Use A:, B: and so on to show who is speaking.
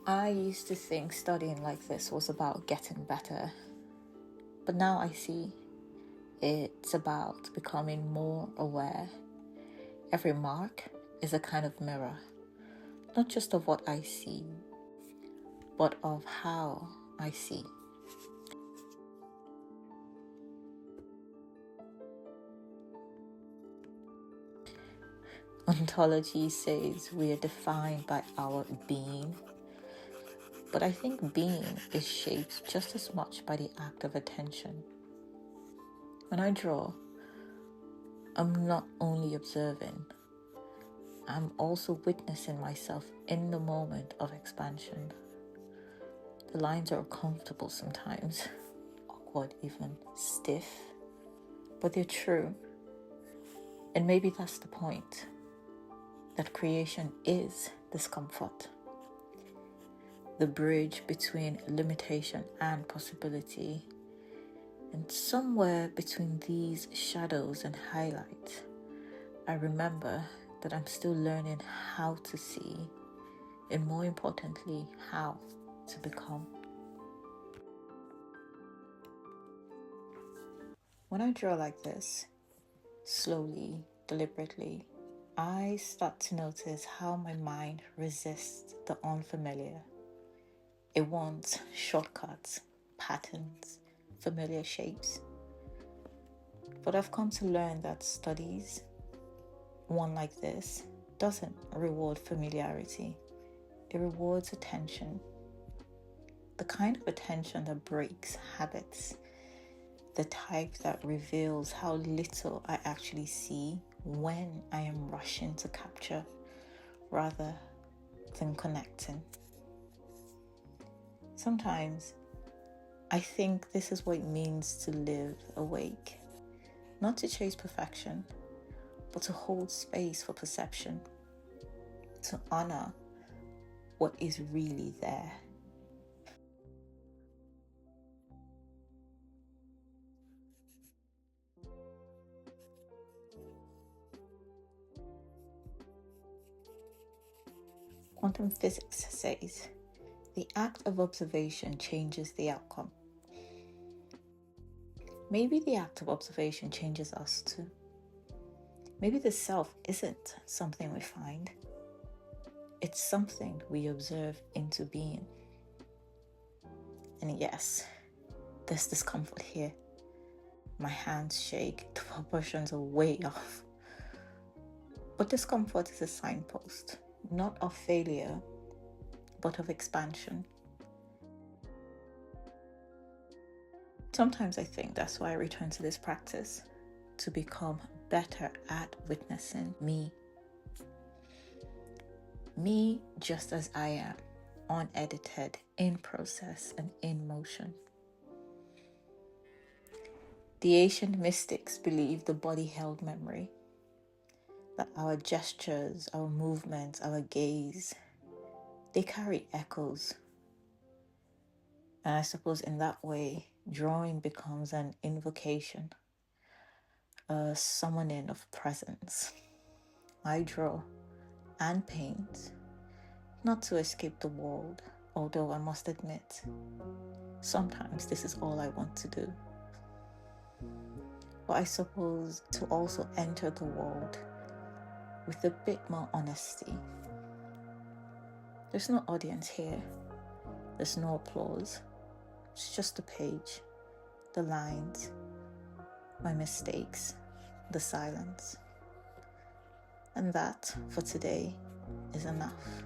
A: I used to think studying like this was about getting better, but now I see it's about becoming more aware. Every mark is a kind of mirror, not just of what I see, but of how I see. Ontology says we are defined by our being, but I think being is shaped just as much by the act of attention. When I draw, I'm not only observing, I'm also witnessing myself in the moment of expansion. The lines are uncomfortable sometimes, awkward, even stiff, but they're true. And maybe that's the point, that creation is discomfort, the bridge between limitation and possibility. And somewhere between these shadows and highlights, I remember that I'm still learning how to see, and more importantly, how to become. When I draw like this, slowly, deliberately, I start to notice how my mind resists the unfamiliar. It wants shortcuts, patterns, familiar shapes. But I've come to learn that studies, one like this, doesn't reward familiarity. It rewards attention. The kind of attention that breaks habits. The type that reveals how little I actually see when I am rushing to capture rather than connecting. Sometimes I think this is what it means to live awake, not to chase perfection, but to hold space for perception, to honor what is really there. Quantum physics says the act of observation changes the outcome. Maybe the act of observation changes us too. Maybe the self isn't something we find. It's something we observe into being. And yes, there's discomfort here. My hands shake, the proportions are way off. But discomfort is a signpost, not of failure, but of expansion. Sometimes I think that's why I return to this practice, to become better at witnessing me. Me just as I am, unedited, in process and in motion. The ancient mystics believed the body held memory, that our gestures, our movements, our gaze, they carry echoes. And I suppose in that way, drawing becomes an invocation, a summoning of presence. I draw and paint, not to escape the world, although I must admit, sometimes this is all I want to do. But I suppose to also enter the world with a bit more honesty. There's no audience here. There's no applause. It's just the page, the lines, my mistakes, the silence. And that, for today, is enough.